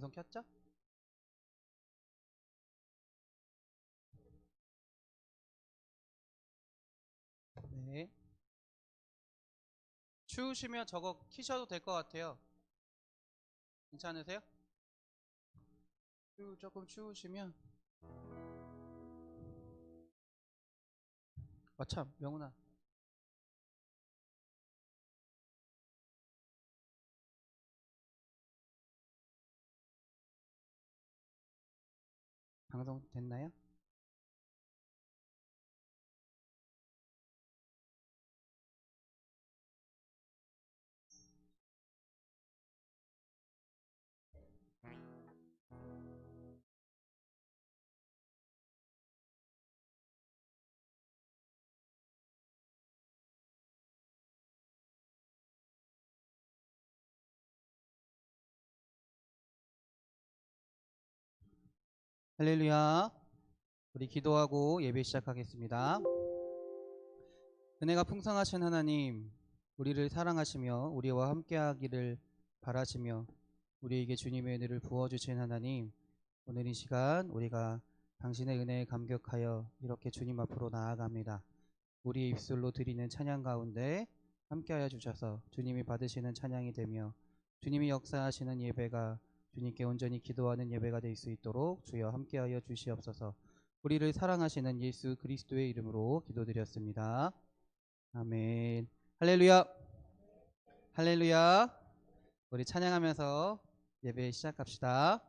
방송 켰죠? 네. 추우시면 저거 키셔도 될 것 같아요. 괜찮으세요? 조금 추우시면. 참, 명훈아. 방송 됐나요? 할렐루야. 우리 기도하고 예배 시작하겠습니다. 은혜가 풍성하신 하나님, 우리를 사랑하시며 우리와 함께하기를 바라시며 우리에게 주님의 은혜를 부어주신 하나님, 오늘 이 시간 우리가 당신의 은혜에 감격하여 이렇게 주님 앞으로 나아갑니다. 우리의 입술로 드리는 찬양 가운데 함께하여 주셔서 주님이 받으시는 찬양이 되며 주님이 역사하시는 예배가 주님께 온전히 기도하는 예배가 될 수 있도록 주여 함께하여 주시옵소서. 우리를 사랑하시는 예수 그리스도의 이름으로 기도드렸습니다. 아멘. 할렐루야. 할렐루야. 우리 찬양하면서 예배 시작합시다.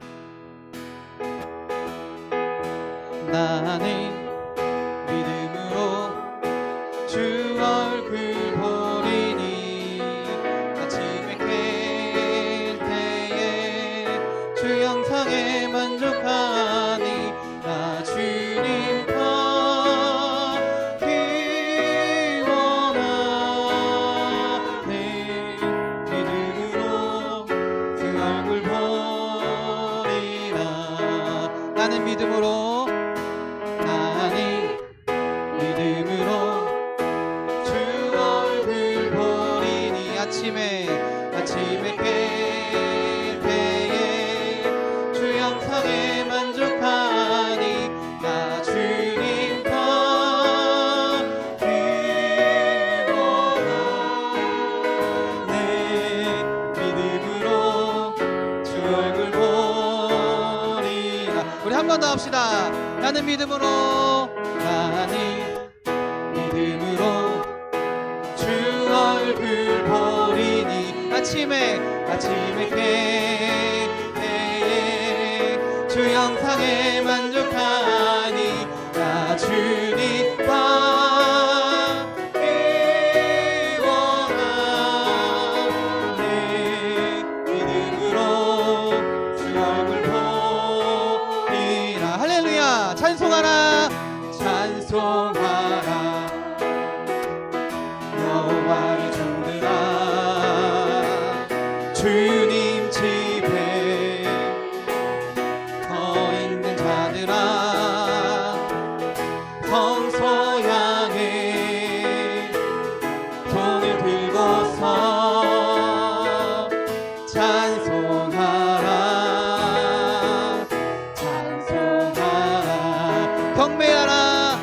나는 믿음으로 주 얼굴 보리니 아침에 깰 때에 주 영상에 만족하니 나 주님 받기 원하네. 믿음으로 주 얼굴 보리라. 나는 믿음으로 아침에 깰 때에 주 영상에 만족하니 나 주님 받기 원하네. 믿음으로 주 얼굴 보리라. 우리 한 번 더 합시다. 나는 믿음으로 주 얼굴 보리니 아침에 깰 때에 주 영상에 만족하니 나 주님 받기 원하네. 믿음으로 주 얼굴 보리라. 할렐루야. 찬송하라. 여호와의 종들아 주님 집에 서 있는 자들아 성소 향해 손을 들고서 찬송하라. 경배하라.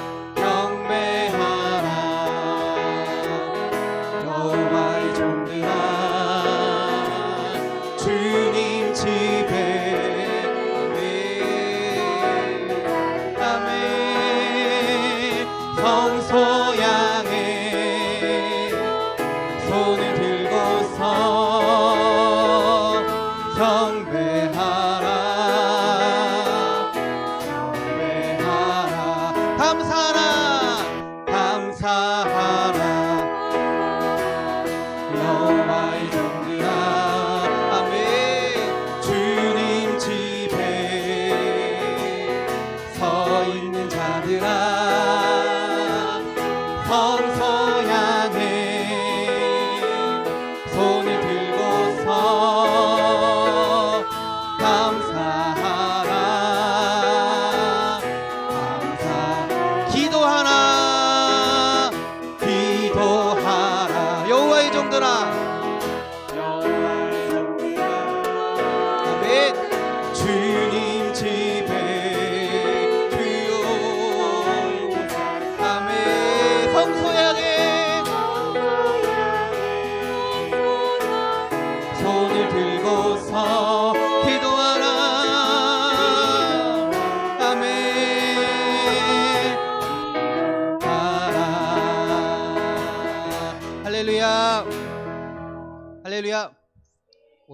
여호와의 종들아 주님 집에 아멘. 성소 향해 손을 들고서 경배하라. 감사하라. 여호와의 종들아 아멘. 주님 집에 서 있는 자들아 성소 향해 손을 들고서 감사하라. 기도하라. 여호와의 종들아 아멘.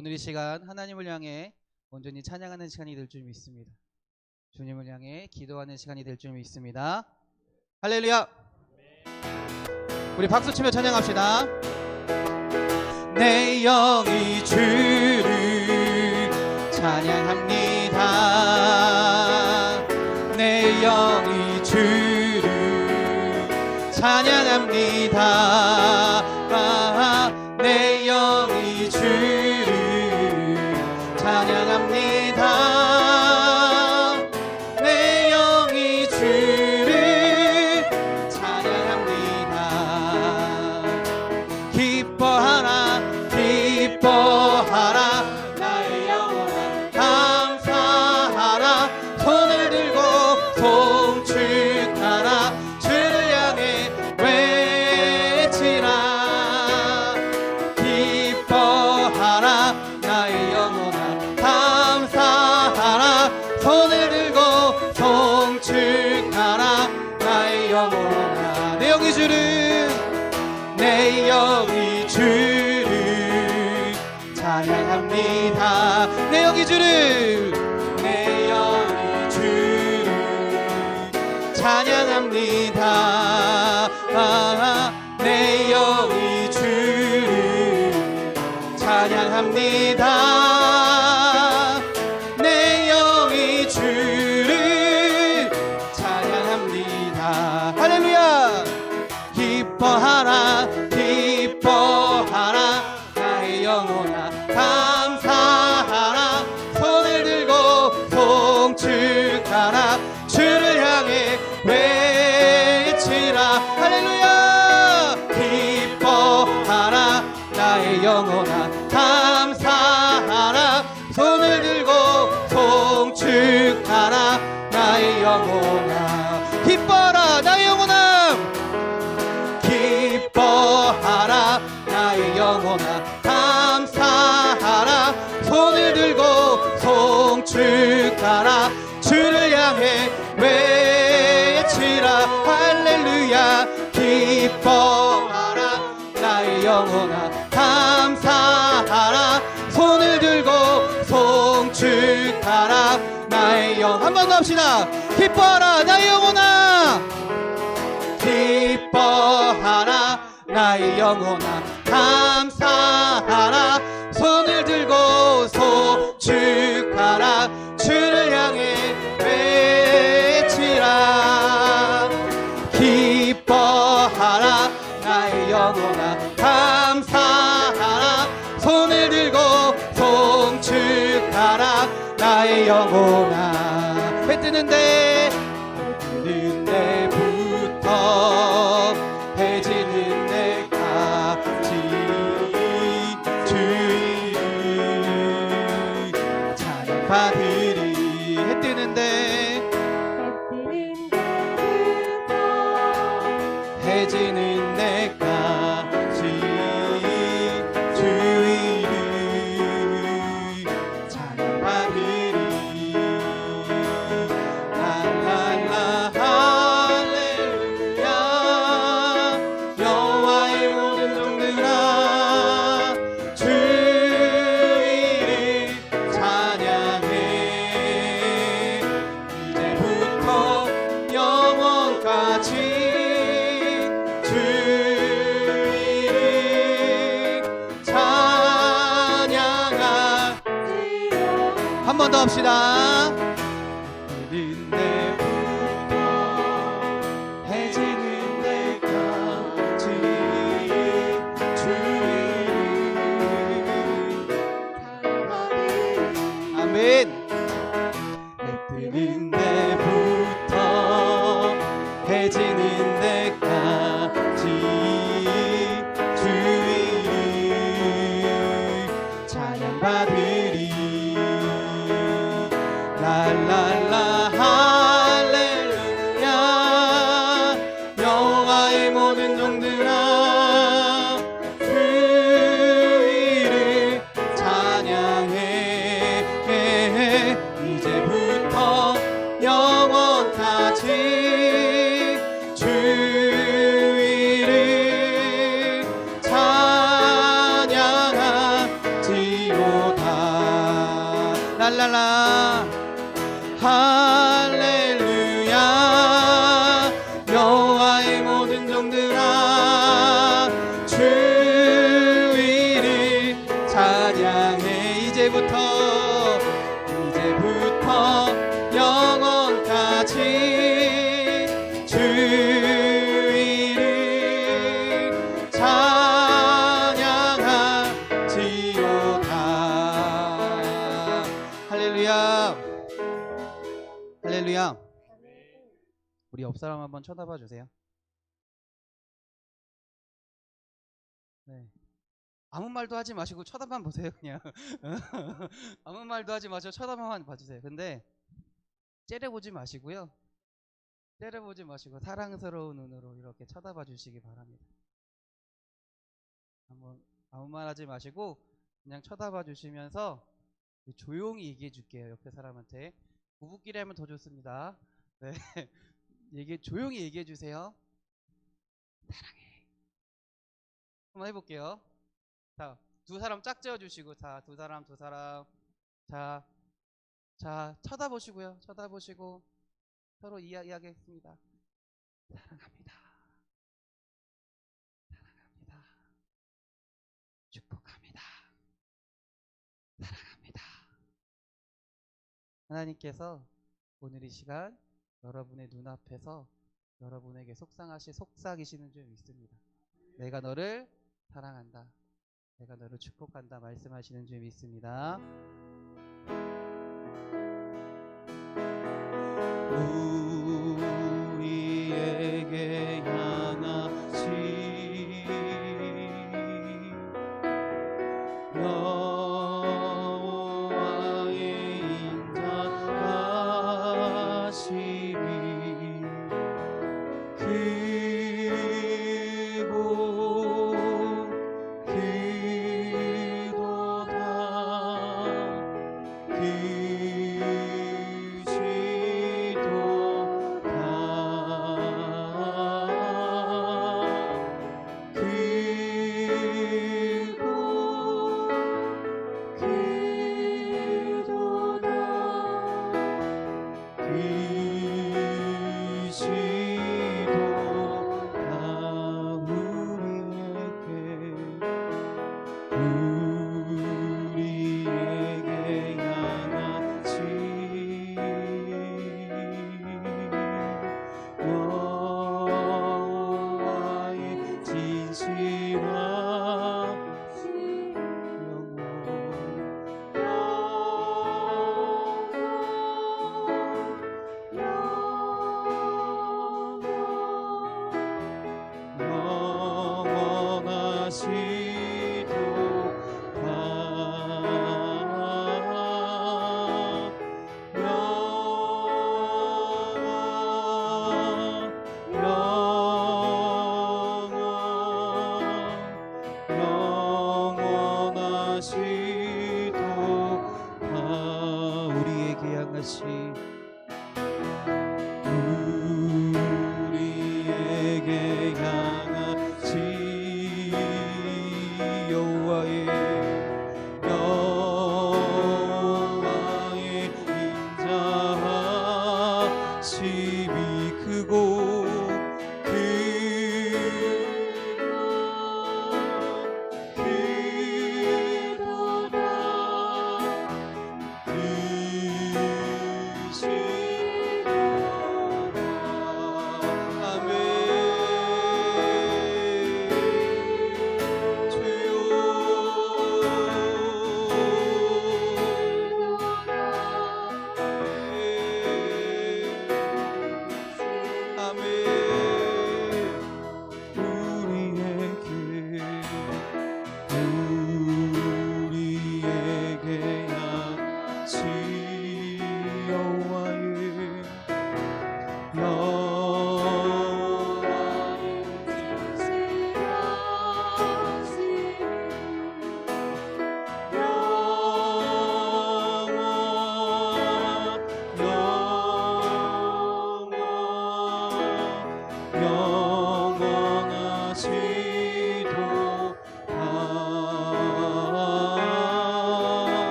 오늘 이 시간 하나님을 향해 온전히 찬양하는 시간이 될 줄 믿습니다. 주님을 향해 기도하는 시간이 될 줄 믿습니다. 할렐루야. 우리 박수치며 찬양합시다. 내 영이 주를 찬양합니다. 내 영이 주를 찬양합니다. 내 영이 주를 찬양합니다. 내 영이 주를 찬양합니다. 기뻐하라 기뻐하라 나의 영혼아 감사하라 손을 들고 송축하라 주를 향해 외치라. 기뻐하라 나의 영혼아 감사하라 손을 들고 송축하라 나의 영혼아. 내 영이 주를 내 영이 주를 찬양합니다. 내 영이 주를 내 영이 주를 찬양합니다. 내 영이 주를 찬양합니다. 내 영이 주를 찬양합니다. 할렐루야. 기뻐하라 기뻐하라 나의 영혼아 감사하라 손을 들고 송축하라 주를 향해 외치라. 할렐루야. 기뻐하라 나의 영혼아 감사하라 손을 들고 송축하라 나의 영혼아. 기뻐하라 나의 영혼아 기뻐하라 나의 영혼아 감사하라 손을 들고 송축하라 주를 향해 외치라. 할렐루야. 기뻐하라 나의 영혼아 감사하라 손을 들고 송축하라 나의 영. 한 번 더 합시다. 기뻐하라 나의 영혼아 기뻐하라 나의 영혼아 감사하라 손을 들고 송축하라 주를 향해 외치라. 기뻐하라 나의 영혼아 감사하라 손을 들고 송축하라 나의 영혼아. 해 뜨는데 부터 해 지는 데까지 주의 찬양받으리. 해 뜨는데 해 지는 데까지 주의 찬양받으리. 한 번 더 합시다. 해지는 데까지 주의 아멘. 해 뜨는 데부터 해지는 데까지 주의 찬양받으리. 랄랄라 할렐루야. 여호와의 모든 종들아 주의를 찬양해. 이제부터 영원까지 주의를 찬양하지로 할렐루야 할렐루야 여호와의 모든 종들아 주 이름 찬양해 이제부터 영원까지 주 이름 찬양하지로다 할렐루야 할렐루야. 우리 옆 사람 한번 쳐다봐 주세요. 네. 아무 말도 하지 마시고 쳐다만 보세요. 그냥 아무 말도 하지 마시고 쳐다만 봐주세요. 근데 째려보지 마시고요. 째려보지 마시고 사랑스러운 눈으로 이렇게 쳐다봐 주시기 바랍니다. 한번 아무 말 하지 마시고 그냥 쳐다봐 주시면서 조용히 얘기해 줄게요. 옆에 사람한테. 부부끼리 하면 더 좋습니다. 네. 조용히 얘기해 주세요. 사랑해. 한번 해볼게요. 자, 두 사람 짝 지어 주시고, 자, 두 사람. 자, 쳐다보시고요. 쳐다보시고 서로 이야기하겠습니다. 사랑합니다. 사랑합니다. 축복합니다. 사랑합니다. 하나님께서 오늘 이 시간 여러분의 눈앞에서 여러분에게 속삭이시는 줄 믿습니다. 내가 너를 사랑한다. 내가 너를 축복한다 말씀하시는 줄 믿습니다. 우리에게 향하시 여호와의 인자하심이 크고 크도다 우리에게 향하시 여호와의 진실하신 우리에게 향하시 우리에게 향하시 여호와의 인자하심이 크고 크도다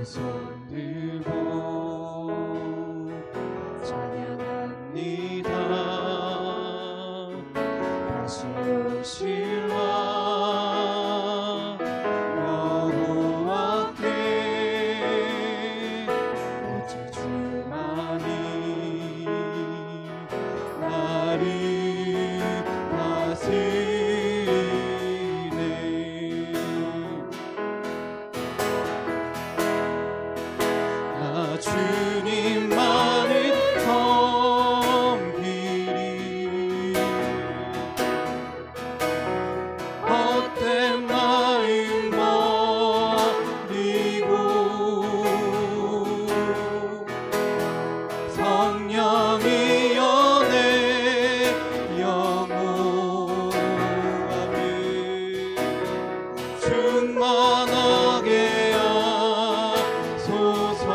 손 들고 찬양합니다. 다시 오실라 여호와께 오직 주만이 나를 다스리네. 나 주님만을 섬기리. 헛된 마음 버리고 성령이여 내 영혼함을 충만하게 하소서.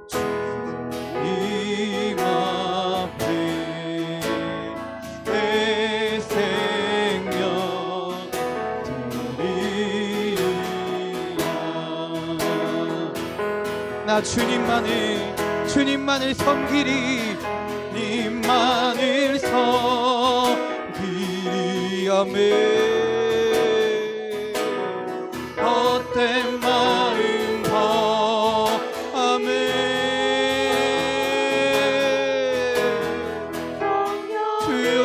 주님 앞에 내 생명 드리리라. 나 주님만을 섬기리. 님만을 섬기리. 아멘. 헛된 마음 아멘. 주여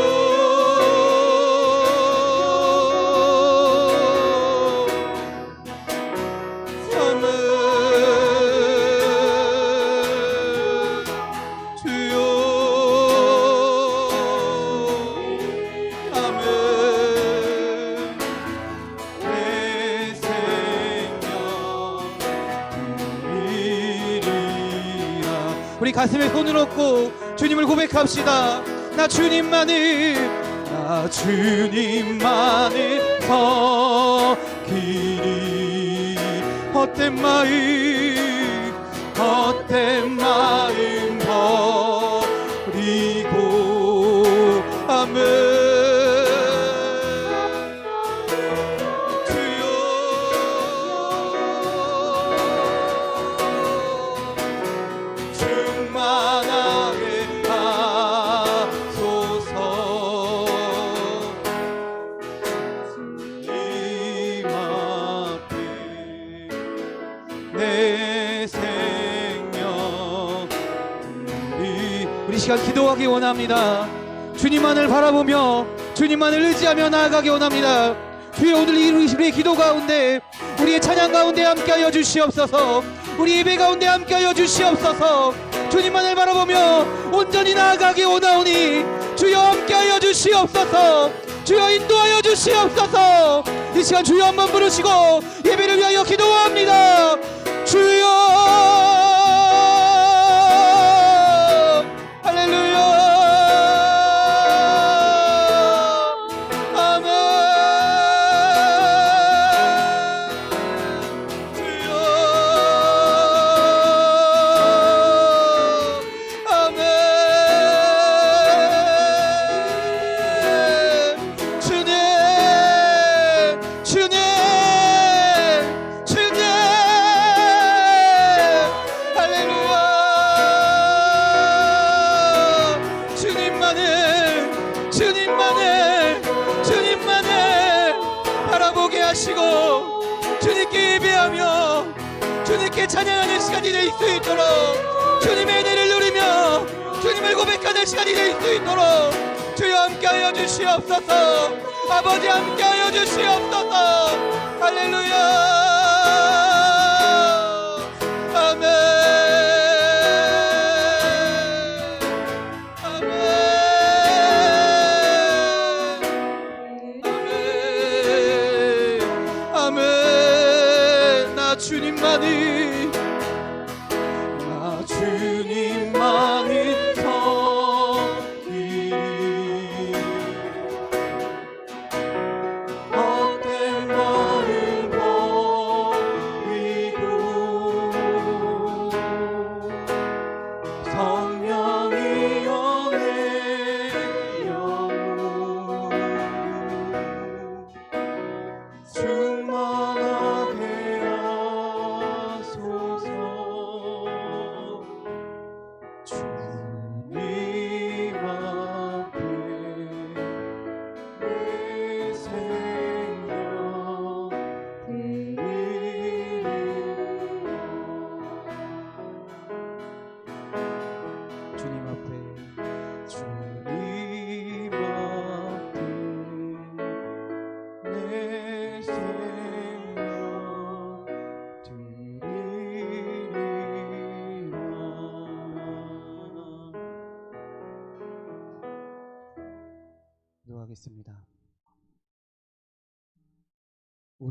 아멘. 주여 아멘. 내 생명 드리리라. 우리 가슴에 손을 얹고 주님을 고백합시다. 나 주님만을 섬기리. 헛된 마음 버리고 아멘. 주여 충만하게 하소서. 주님 앞에 내 생명 우리 시간 기도하기 원합니다. 주님만을 바라보며 주님만을 의지하며 나아가기 원합니다. 주여 오늘 우리의 기도 가운데 우리의 찬양 가운데 함께하여 주시옵소서. 우리 예배 가운데 함께하여 주시옵소서. 주님만을 바라보며 온전히 나아가기 원하오니 주여 함께하여 주시옵소서. 주여 인도하여 주시옵소서. 이 시간 주여 한번 부르시고 예배를 위하여 기도합니다. 주여 할렐루야 아멘. 주여 아멘. 주님 주님만을 바라보게 하시고 주님께 예배하며 주님께 찬양하는 시간이 될 수 있도록 주님의 은혜를 누리며 주님을 고백하는 시간이 될 수 있도록 주여 함께하여 주시옵소서. 아버지 함께하여 주시옵소서. 할렐루야 아멘. 주님만을 섬기리. 헛된 마음 버리고 성령이여 내 영혼 충만하게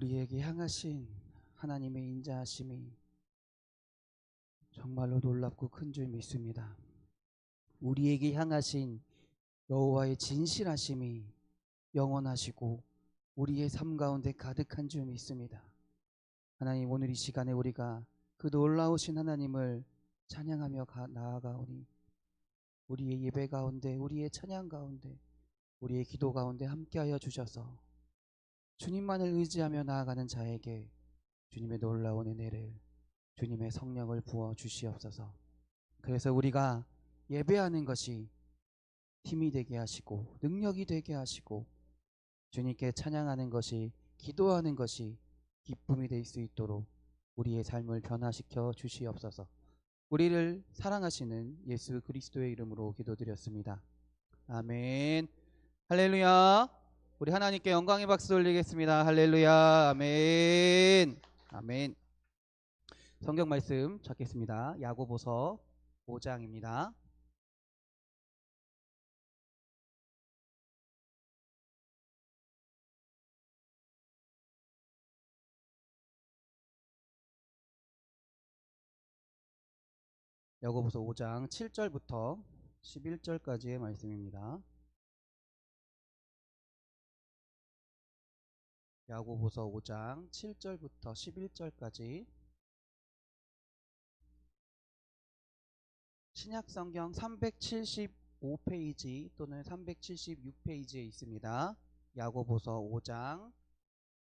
우리에게 향하신 하나님의 인자하심이 정말로 놀랍고 큰 줄 믿습니다. 우리에게 향하신 여호와의 진실하심이 영원하시고 우리의 삶 가운데 가득한 줄 믿습니다. 하나님, 오늘 이 시간에 우리가 그 놀라우신 하나님을 찬양하며 나아가오니 우리의 예배 가운데, 우리의 찬양 가운데, 우리의 기도 가운데 함께하여 주셔서 주님만을 의지하며 나아가는 자에게 주님의 놀라운 은혜를, 주님의 성령을 부어 주시옵소서. 그래서 우리가 예배하는 것이 힘이 되게 하시고 능력이 되게 하시고 주님께 찬양하는 것이, 기도하는 것이 기쁨이 될 수 있도록 우리의 삶을 변화시켜 주시옵소서. 우리를 사랑하시는 예수 그리스도의 이름으로 기도드렸습니다. 아멘. 할렐루야. 우리 하나님께 영광의 박수 올리겠습니다. 할렐루야. 아멘. 아멘. 성경 말씀 찾겠습니다. 야고보서 5장입니다. 야고보서 5장 7절부터 11절까지의 말씀입니다. 야고보서 5장 7절부터 11절까지 신약성경 375페이지 또는 376페이지에 있습니다. 야고보서 5장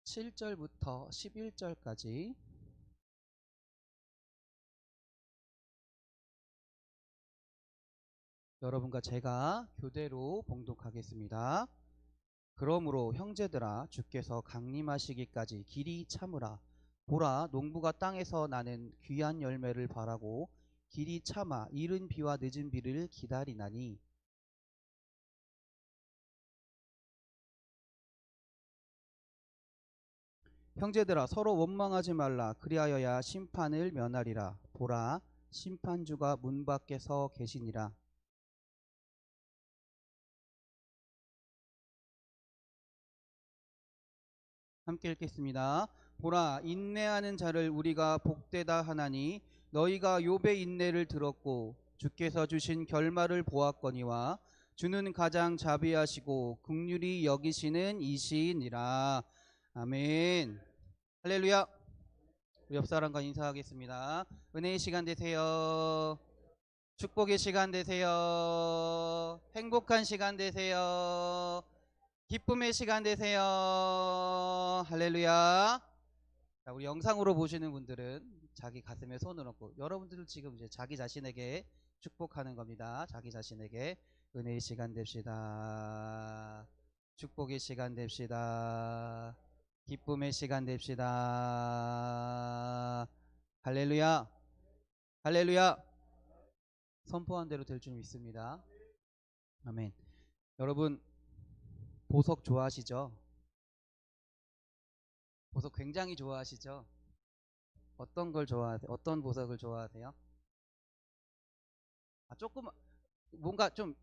7절부터 11절까지 여러분과 제가 교대로 봉독하겠습니다. 그러므로 형제들아, 주께서 강림하시기까지 길이 참으라. 보라, 농부가 땅에서 나는 귀한 열매를 바라고 길이 참아 이른 비와 늦은 비를 기다리나니 형제들아, 서로 원망하지 말라. 그리하여야 심판을 면하리라. 보라, 심판주가 문 밖에 서 계시니라. 함께 읽겠습니다. 보라, 인내하는 자를 우리가 복되다 하나니 너희가 욥의 인내를 들었고 주께서 주신 결말을 보았거니와 주는 가장 자비하시고 긍휼히 여기시는 이시니라. 아멘. 할렐루야. 우리 옆 사람과 인사하겠습니다. 은혜의 시간 되세요. 축복의 시간 되세요. 행복한 시간 되세요. 기쁨의 시간 되세요. 할렐루야. 자, 우리 영상으로 보시는 분들은 자기 가슴에 손을 얹고, 여러분들 지금 이제 자기 자신에게 축복하는 겁니다. 자기 자신에게 은혜의 시간 됩시다. 축복의 시간 됩시다. 기쁨의 시간 됩시다. 할렐루야. 할렐루야. 선포한 대로 될 줄 믿습니다. 아멘. 여러분, 보석 좋아하시죠? 보석 굉장히 좋아하시죠? 어떤 걸 좋아하세요? 어떤 보석을 좋아하세요? 조금 뭔가 좀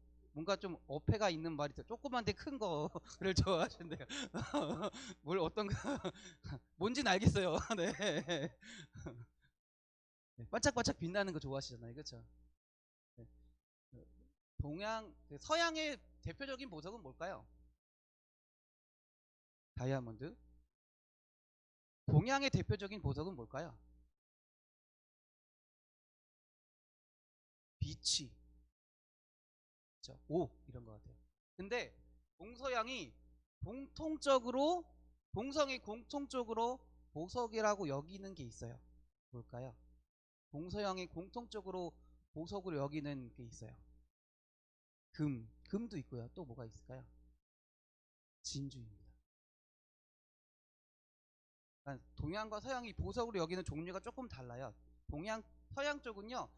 어폐가 있는 말이 있어요. 조그만데 큰 거를 좋아하신대요. 뭘 어떤 거 뭔지는 알겠어요. 네. 반짝반짝 빛나는 거 좋아하시잖아요. 그렇죠? 네. 서양의 대표적인 보석은 뭘까요? 다이아몬드. 동양의 대표적인 보석은 뭘까요? 비치, 그렇죠? 오, 이런 것 같아요. 근데 동서양이 동성이 공통적으로 보석이라고 여기는 게 있어요. 뭘까요? 동서양이 공통적으로 보석으로 여기는 게 있어요. 금도 있고요. 또 뭐가 있을까요? 진주입니다. 그러니까 동양과 서양이 보석으로 여기는 종류가 조금 달라요. 서양 쪽은요,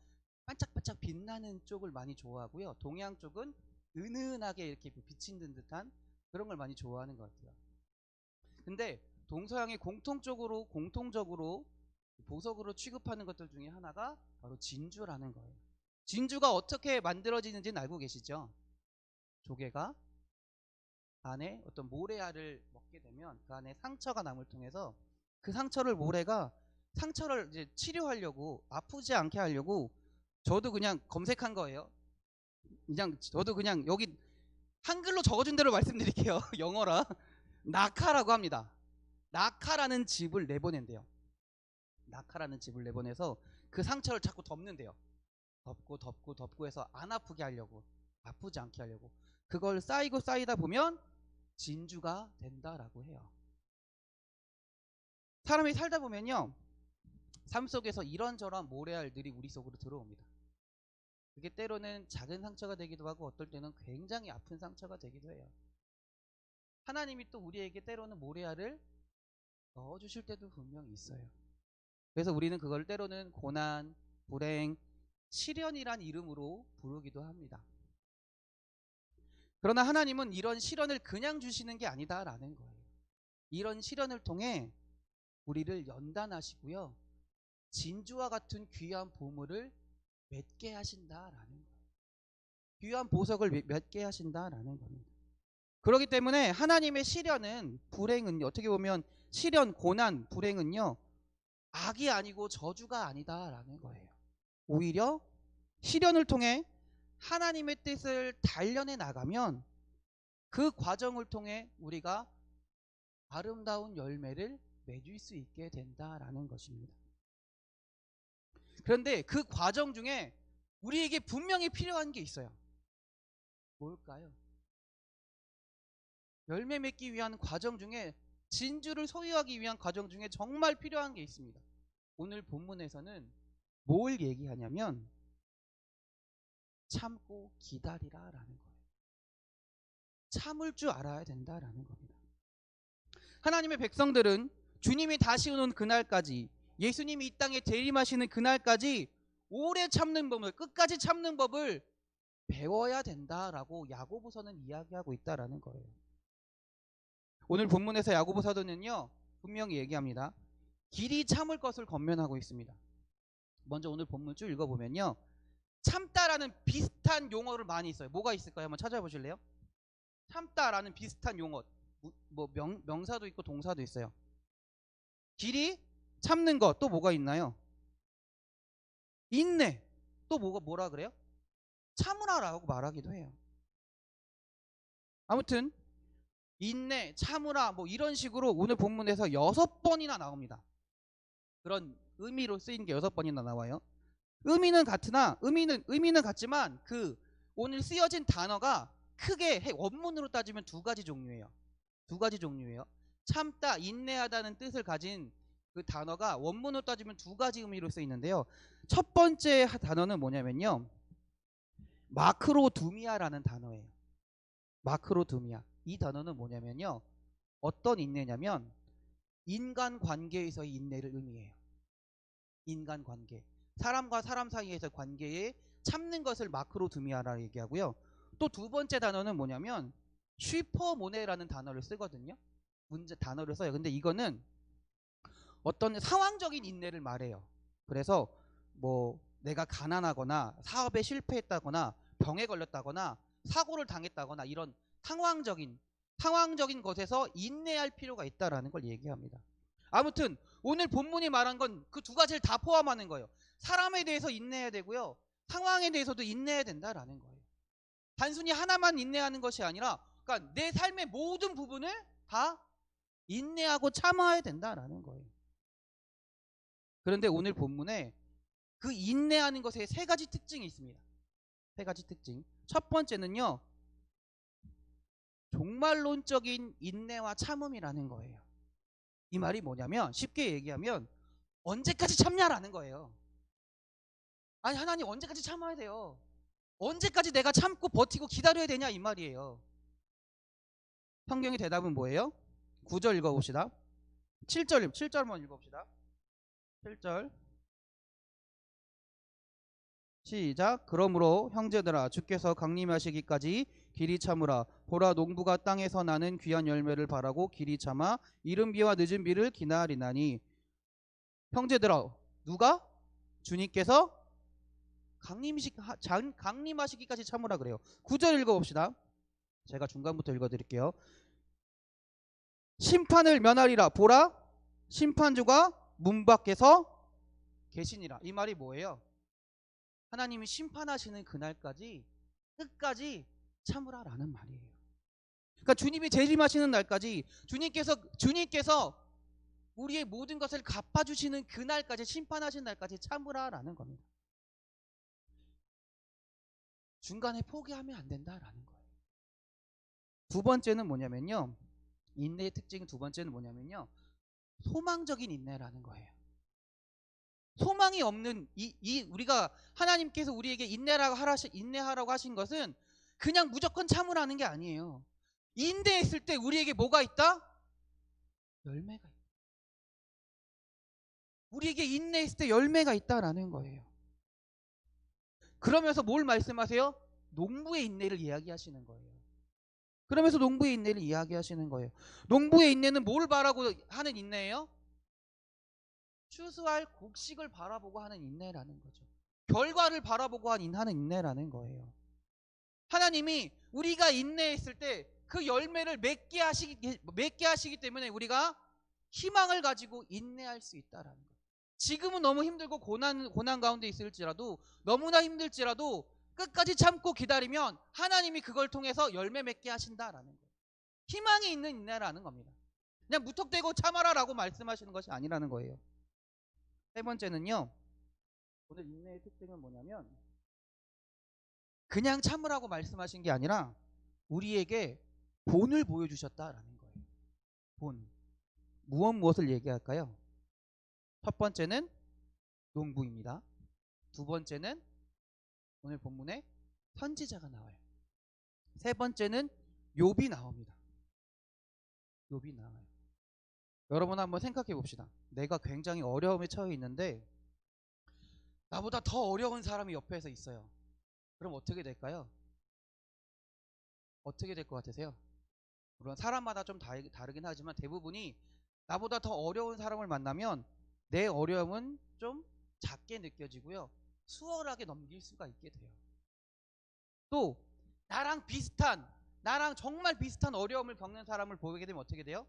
반짝반짝 빛나는 쪽을 많이 좋아하고요. 동양 쪽은 은은하게 이렇게 비치는 듯한 그런 걸 많이 좋아하는 것 같아요. 근데 동서양이 공통적으로 보석으로 취급하는 것들 중에 하나가 바로 진주라는 거예요. 진주가 어떻게 만들어지는지는 알고 계시죠? 조개가 안에 어떤 모래알을 먹게 되면 그 안에 상처가 남을 통해서 그 상처를 모래가 상처를 이제 치료하려고 아프지 않게 하려고 저도 그냥 검색한 거예요. 그냥 저도 그냥 여기 한글로 적어준 대로 말씀드릴게요. 영어라 낙하라고 합니다. 낙하라는 즙을 내보낸대요. 낙하라는 즙을 내보내서 그 상처를 자꾸 덮는데요. 덮고 해서 안 아프게 하려고, 아프지 않게 하려고. 그걸 쌓이고 쌓이다 보면 진주가 된다라고 해요. 사람이 살다 보면요, 삶 속에서 이런저런 모래알들이 우리 속으로 들어옵니다. 그게 때로는 작은 상처가 되기도 하고 어떨 때는 굉장히 아픈 상처가 되기도 해요. 하나님이 또 우리에게 때로는 모래알을 넣어주실 때도 분명히 있어요. 그래서 우리는 그걸 때로는 고난, 불행, 시련이란 이름으로 부르기도 합니다. 그러나 하나님은 이런 시련을 그냥 주시는 게 아니다라는 거예요. 이런 시련을 통해 우리를 연단하시고요, 진주와 같은 귀한 보물을 맺게 하신다라는 거예요. 귀한 보석을 맺게 하신다라는 겁니다. 그렇기 때문에 하나님의 시련은, 불행은 어떻게 보면 시련, 고난, 불행은요, 악이 아니고 저주가 아니다라는 거예요. 오히려 시련을 통해 하나님의 뜻을 단련해 나가면 그 과정을 통해 우리가 아름다운 열매를 맺을 수 있게 된다라는 것입니다. 그런데 그 과정 중에 우리에게 분명히 필요한 게 있어요. 뭘까요? 열매 맺기 위한 과정 중에, 진주를 소유하기 위한 과정 중에 정말 필요한 게 있습니다. 오늘 본문에서는 뭘 얘기하냐면 참고 기다리라라는 거예요. 참을 줄 알아야 된다라는 겁니다. 하나님의 백성들은 주님이 다시 오는 그날까지, 예수님이 이 땅에 재림하시는 그날까지 오래 참는 법을, 끝까지 참는 법을 배워야 된다라고 야고보서는 이야기하고 있다라는 거예요. 오늘 본문에서 야고보 사도는요, 분명히 얘기합니다. 길이 참을 것을 권면하고 있습니다. 먼저 오늘 본문 쭉 읽어보면요, 참다라는 비슷한 용어를 많이 있어요. 뭐가 있을까요? 한번 찾아보실래요? 참다라는 비슷한 용어, 뭐 명사도 있고 동사도 있어요. 길이 참는 것, 또 뭐가 있나요? 인내, 또 뭐라 그래요? 참으라라고 말하기도 해요. 아무튼 인내, 참으라, 뭐 이런 식으로 오늘 본문에서 6번이나 나옵니다. 그런 의미로 쓰인 게 6번이나 나와요. 의미는 같지만 그 오늘 쓰여진 단어가 크게 원문으로 따지면 두 가지 종류예요. 참다, 인내하다는 뜻을 가진 그 단어가 원문으로 따지면 두 가지 의미로 쓰이는데요. 첫 번째 단어는 뭐냐면요, 마크로두미아라는 단어예요. 마크로두미아. 이 단어는 뭐냐면요, 어떤 인내냐면 인간관계에서의 인내를 의미해요. 인간관계, 사람과 사람 사이에서 관계에 참는 것을 마크로두미아라고 얘기하고요. 또 두 번째 단어는 뭐냐면 슈퍼모네라는 단어를 쓰거든요. 단어를 써요. 근데 이거는 어떤 상황적인 인내를 말해요. 그래서 뭐 내가 가난하거나 사업에 실패했다거나 병에 걸렸다거나 사고를 당했다거나 이런 상황적인 것에서 인내할 필요가 있다라는 걸 얘기합니다. 아무튼 오늘 본문이 말한 건 그 두 가지를 다 포함하는 거예요. 사람에 대해서 인내해야 되고요, 상황에 대해서도 인내해야 된다라는 거예요. 단순히 하나만 인내하는 것이 아니라, 그러니까 내 삶의 모든 부분을 다 인내하고 참아야 된다라는 거예요. 그런데 오늘 본문에 그 인내하는 것에 세 가지 특징이 있습니다. 세 가지 특징. 첫 번째는요, 종말론적인 인내와 참음이라는 거예요. 이 말이 뭐냐면, 쉽게 얘기하면 언제까지 참냐라는 거예요. 아니 하나님, 언제까지 참아야 돼요? 언제까지 내가 참고 버티고 기다려야 되냐, 이 말이에요. 성경의 대답은 뭐예요? 9절 읽어봅시다. 7절만 읽어봅시다. 7절 시작. 그러므로 형제들아, 주께서 강림하시기까지 길이 참으라. 보라, 농부가 땅에서 나는 귀한 열매를 바라고 길이 참아 이른 비와 늦은 비를 기다리나니. 형제들아, 누가? 주님께서 강림하시기까지 참으라 그래요. 9절 읽어봅시다. 제가 중간부터 읽어드릴게요. 심판을 면하리라. 보라, 심판주가 문 밖에서 계시니라. 이 말이 뭐예요? 하나님이 심판하시는 그날까지 끝까지 참으라라는 말이에요. 그러니까 주님이 재림하시는 날까지 주님께서 우리의 모든 것을 갚아주시는 그날까지, 심판하시는 날까지 참으라라는 겁니다. 중간에 포기하면 안 된다라는 거예요. 두 번째는 뭐냐면요, 인내의 특징 두 번째는 뭐냐면요, 소망적인 인내라는 거예요. 소망이 없는 우리가 하나님께서 우리에게 인내하라고 하신 것은 그냥 무조건 참으라는 게 아니에요. 인내했을 때 우리에게 뭐가 있다? 열매가 있다. 우리에게 인내했을 때 열매가 있다라는 거예요. 그러면서 뭘 말씀하세요? 농부의 인내를 이야기하시는 거예요. 그러면서 농부의 인내를 이야기하시는 거예요. 농부의 인내는 뭘 바라고 하는 인내예요? 추수할 곡식을 바라보고 하는 인내라는 거죠. 결과를 바라보고 하는 인내라는 거예요. 하나님이 우리가 인내했을 때 그 열매를 맺게 하시기 때문에 우리가 희망을 가지고 인내할 수 있다라는 거예요. 지금은 너무 힘들고 고난 가운데 있을지라도, 너무나 힘들지라도 끝까지 참고 기다리면 하나님이 그걸 통해서 열매 맺게 하신다라는 거예요. 희망이 있는 인내라는 겁니다. 그냥 무턱대고 참아라라고 말씀하시는 것이 아니라는 거예요. 세 번째는요, 오늘 인내의 특징은 뭐냐면 그냥 참으라고 말씀하신 게 아니라 우리에게 본을 보여주셨다라는 거예요. 본. 무엇을 얘기할까요? 첫 번째는 농부입니다. 두 번째는 오늘 본문에 선지자가 나와요. 세 번째는 욥이 나옵니다. 욥이 나와요. 여러분 한번 생각해 봅시다. 내가 굉장히 어려움에 처해 있는데 나보다 더 어려운 사람이 옆에서 있어요. 그럼 어떻게 될까요? 어떻게 될 것 같으세요? 물론 사람마다 좀 다르긴 하지만 대부분이 나보다 더 어려운 사람을 만나면 내 어려움은 좀 작게 느껴지고요, 수월하게 넘길 수가 있게 돼요. 또 나랑 정말 비슷한 어려움을 겪는 사람을 보게 되면 어떻게 돼요?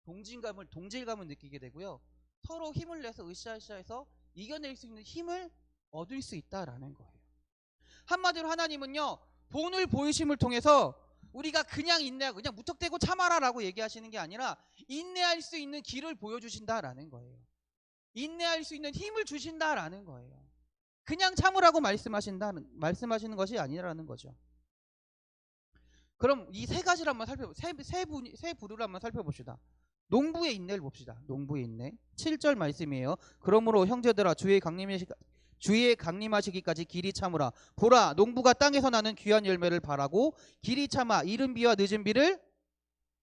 동질감을 느끼게 되고요, 서로 힘을 내서 으쌰으쌰해서 이겨낼 수 있는 힘을 얻을 수 있다라는 거예요. 한마디로 하나님은요, 본을 보이심을 통해서 우리가 그냥 인내하고 그냥 무턱대고 참아라라고 얘기하시는 게 아니라 인내할 수 있는 길을 보여주신다라는 거예요. 인내할 수 있는 힘을 주신다라는 거예요. 그냥 참으라고 말씀하시는 것이 아니라는 거죠. 그럼 이 세 가지를 한번 세 부류를 한번 살펴봅시다. 농부의 인내를 봅시다. 농부의 인내. 7절 말씀이에요. 그러므로 형제들아 주의 강림하시기까지 길이 참으라. 보라, 농부가 땅에서 나는 귀한 열매를 바라고 길이 참아 이른 비와 늦은 비를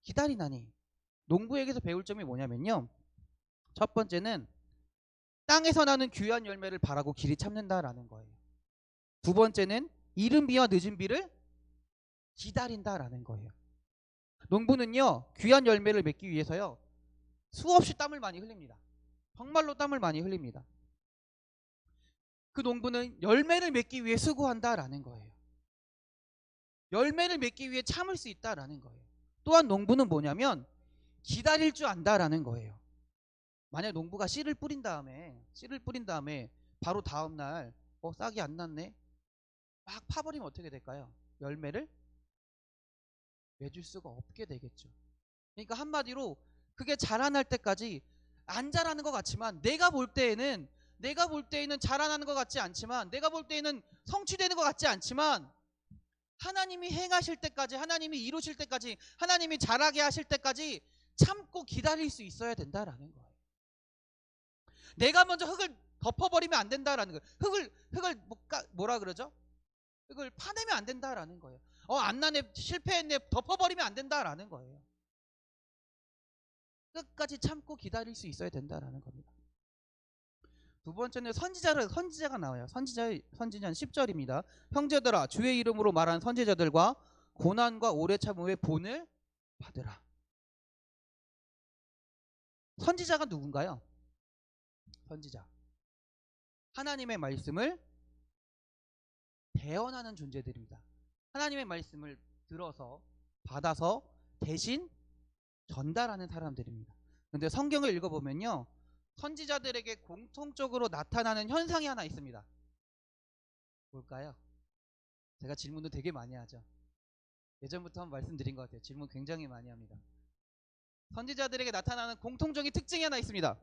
기다리나니. 농부에게서 배울 점이 뭐냐면요, 첫 번째는 땅에서 나는 귀한 열매를 바라고 길이 참는다라는 거예요. 두 번째는 이른 비와 늦은 비를 기다린다라는 거예요. 농부는요, 귀한 열매를 맺기 위해서요, 수없이 땀을 많이 흘립니다. 정말로 땀을 많이 흘립니다. 그 농부는 열매를 맺기 위해 수고한다라는 거예요. 열매를 맺기 위해 참을 수 있다라는 거예요. 또한 농부는 뭐냐면 기다릴 줄 안다라는 거예요. 만약 농부가 씨를 뿌린 다음에 바로 다음날 싹이 안 났네, 막 파버리면 어떻게 될까요? 열매를 맺을 수가 없게 되겠죠. 그러니까 한마디로 그게 자라날 때까지 안 자라는 것 같지만, 내가 볼 때에는 자라나는 것 같지 않지만, 내가 볼 때에는 성취되는 것 같지 않지만, 하나님이 행하실 때까지, 하나님이 이루실 때까지, 하나님이 자라게 하실 때까지 참고 기다릴 수 있어야 된다라는 거예요. 내가 먼저 흙을 덮어버리면 안 된다라는 거예요. 흙을 뭐라 그러죠? 흙을 파내면 안 된다라는 거예요. 안 나네, 실패했네, 덮어버리면 안 된다라는 거예요. 끝까지 참고 기다릴 수 있어야 된다라는 겁니다. 두 번째는 선지자가 나와요. 선지자는 10절입니다. 형제들아, 주의 이름으로 말한 선지자들과 고난과 오래 참음의 본을 받으라. 선지자가 누군가요? 선지자, 하나님의 말씀을 대언하는 존재들입니다. 하나님의 말씀을 들어서 받아서 대신 전달하는 사람들입니다. 근데 성경을 읽어보면요, 선지자들에게 공통적으로 나타나는 현상이 하나 있습니다. 뭘까요? 제가 질문도 되게 많이 하죠. 예전부터 한번 말씀드린 것 같아요. 질문 굉장히 많이 합니다. 선지자들에게 나타나는 공통적인 특징이 하나 있습니다.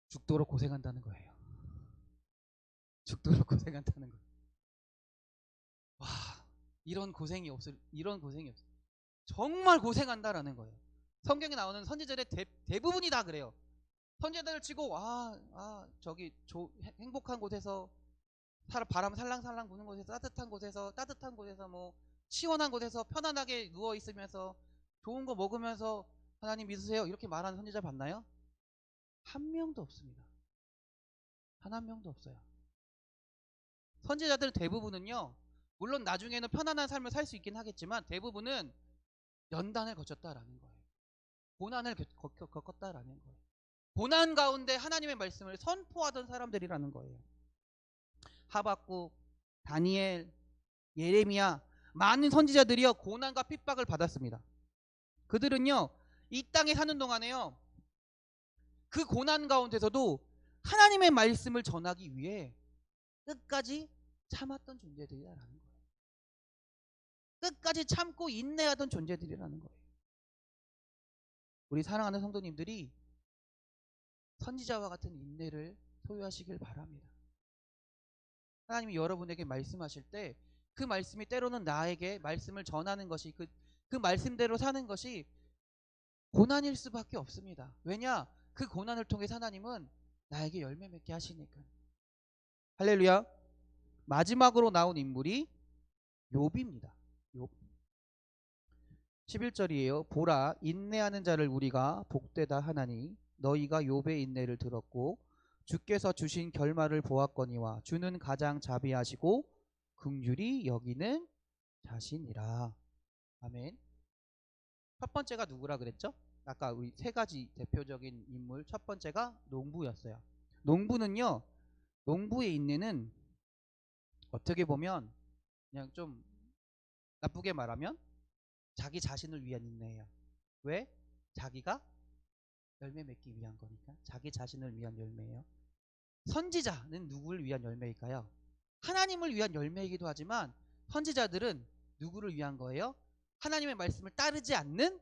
죽도록 고생한다는 거예요. 죽도록 고생한다는 거예요. 와, 이런 고생이 없어. 정말 고생한다라는 거예요. 성경에 나오는 선지자들의 대부분이 다 그래요. 선지자들을 치고 저기 행복한 곳에서 바람 살랑살랑 부는 곳에서 따뜻한 곳에서 뭐 시원한 곳에서 편안하게 누워 있으면서 좋은 거 먹으면서 하나님 믿으세요 이렇게 말하는 선지자 봤나요? 한 명도 없습니다. 단 한 명도 없어요. 선지자들 대부분은요, 물론 나중에는 편안한 삶을 살 수 있긴 하겠지만 대부분은 연단을 거쳤다라는 거예요. 고난을 겪었다라는 거예요. 고난 가운데 하나님의 말씀을 선포하던 사람들이라는 거예요. 하박국, 다니엘, 예레미야, 많은 선지자들이요 고난과 핍박을 받았습니다. 그들은요 이 땅에 사는 동안에요 그 고난 가운데서도 하나님의 말씀을 전하기 위해 끝까지 참았던 존재들이라는 거예요. 끝까지 참고 인내하던 존재들이라는 거예요. 우리 사랑하는 성도님들이 선지자와 같은 인내를 소유하시길 바랍니다. 하나님이 여러분에게 말씀하실 때 그 말씀이 때로는 나에게 말씀을 전하는 것이 그 말씀대로 사는 것이 고난일 수밖에 없습니다. 왜냐? 그 고난을 통해 하나님은 나에게 열매 맺게 하시니까. 할렐루야. 마지막으로 나온 인물이 욥입니다. 욥. 11절이에요. 보라, 인내하는 자를 우리가 복되다 하나니 너희가 욥의 인내를 들었고 주께서 주신 결말을 보았거니와 주는 가장 자비하시고 긍휼히 여기는 자신이라. 아멘. 첫 번째가 누구라 그랬죠? 아까 우리 세 가지 대표적인 인물, 첫 번째가 농부였어요. 농부는요, 농부의 인내는 어떻게 보면 그냥 좀 나쁘게 말하면 자기 자신을 위한 인내예요. 왜? 자기가 열매 맺기 위한 거니까. 자기 자신을 위한 열매예요. 선지자는 누구를 위한 열매일까요? 하나님을 위한 열매이기도 하지만 선지자들은 누구를 위한 거예요? 하나님의 말씀을 따르지 않는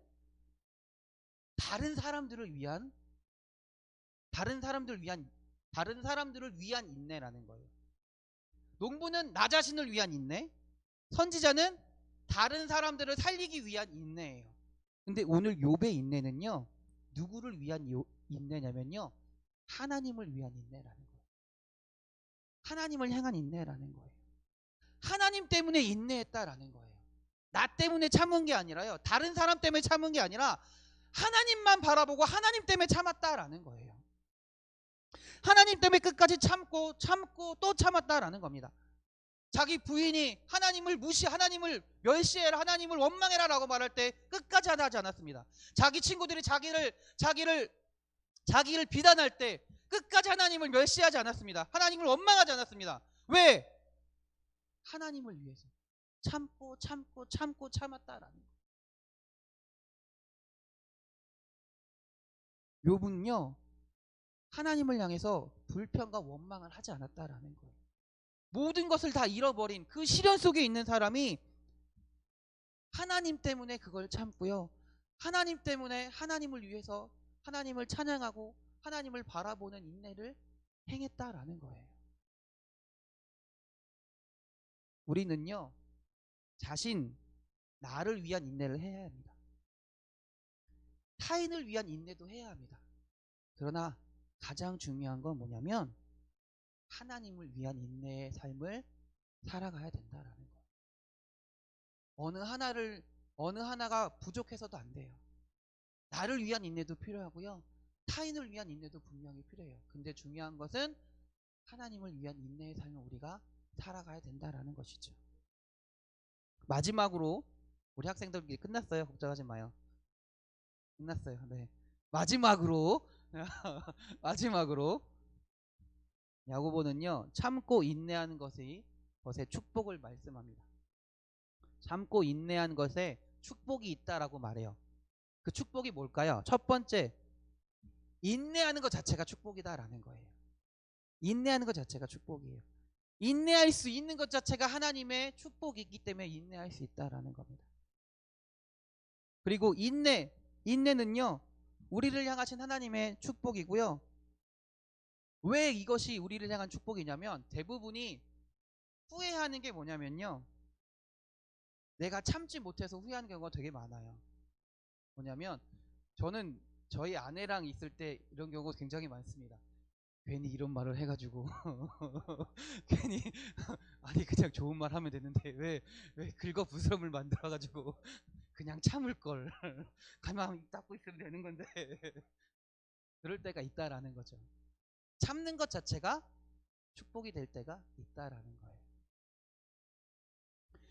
다른 사람들을 위한 인내라는 거예요. 농부는 나 자신을 위한 인내, 선지자는 다른 사람들을 살리기 위한 인내예요. 근데 오늘 욥의 인내는요, 누구를 위한 인내냐면요, 하나님을 위한 인내라는 거예요. 하나님을 향한 인내라는 거예요. 하나님 때문에 인내했다라는 거예요. 나 때문에 참은 게 아니라요, 다른 사람 때문에 참은 게 아니라 하나님만 바라보고 하나님 때문에 참았다라는 거예요. 하나님 때문에 끝까지 참고 또 참았다라는 겁니다. 자기 부인이 하나님을 하나님을 멸시해라, 하나님을 원망해라 라고 말할 때 끝까지 하지 않았습니다. 자기 친구들이 자기를 비난할 때 끝까지 하나님을 멸시하지 않았습니다. 하나님을 원망하지 않았습니다. 왜? 하나님을 위해서 참고 참았다라는 거예요. 욥은요 하나님을 향해서 불평과 원망을 하지 않았다라는 거예요. 모든 것을 다 잃어버린 그 시련 속에 있는 사람이 하나님 때문에 그걸 참고요, 하나님 때문에 하나님을 위해서 하나님을 찬양하고 하나님을 바라보는 인내를 행했다라는 거예요. 우리는요 나를 위한 인내를 해야 합니다. 타인을 위한 인내도 해야 합니다. 그러나 가장 중요한 건 뭐냐면 하나님을 위한 인내의 삶을 살아가야 된다라는 거예요. 어느 하나가 부족해서도 안 돼요. 나를 위한 인내도 필요하고요, 타인을 위한 인내도 분명히 필요해요. 근데 중요한 것은 하나님을 위한 인내의 삶을 우리가 살아가야 된다라는 것이죠. 마지막으로 우리 학생들 끝났어요. 걱정하지 마요. 끝났어요. 네. 마지막으로 야고보는요 참고 인내하는 것의 축복을 말씀합니다. 참고 인내한 것에 축복이 있다라고 말해요. 그 축복이 뭘까요? 첫 번째, 인내하는 것 자체가 축복이다라는 거예요. 인내하는 것 자체가 축복이에요. 인내할 수 있는 것 자체가 하나님의 축복이기 때문에 인내할 수 있다라는 겁니다. 그리고 인내는요, 우리를 향하신 하나님의 축복이고요. 왜 이것이 우리를 향한 축복이냐면, 대부분이 후회하는 게 뭐냐면요, 내가 참지 못해서 후회하는 경우가 되게 많아요. 뭐냐면, 저는 저희 아내랑 있을 때 이런 경우가 굉장히 많습니다. 괜히 이런 말을 해가지고 괜히 아니 그냥 좋은 말 하면 되는데 왜 긁어부스럼을 만들어가지고 그냥 참을 걸 가만히 닦고 있으면 되는 건데 그럴 때가 있다라는 거죠. 참는 것 자체가 축복이 될 때가 있다라는 거예요.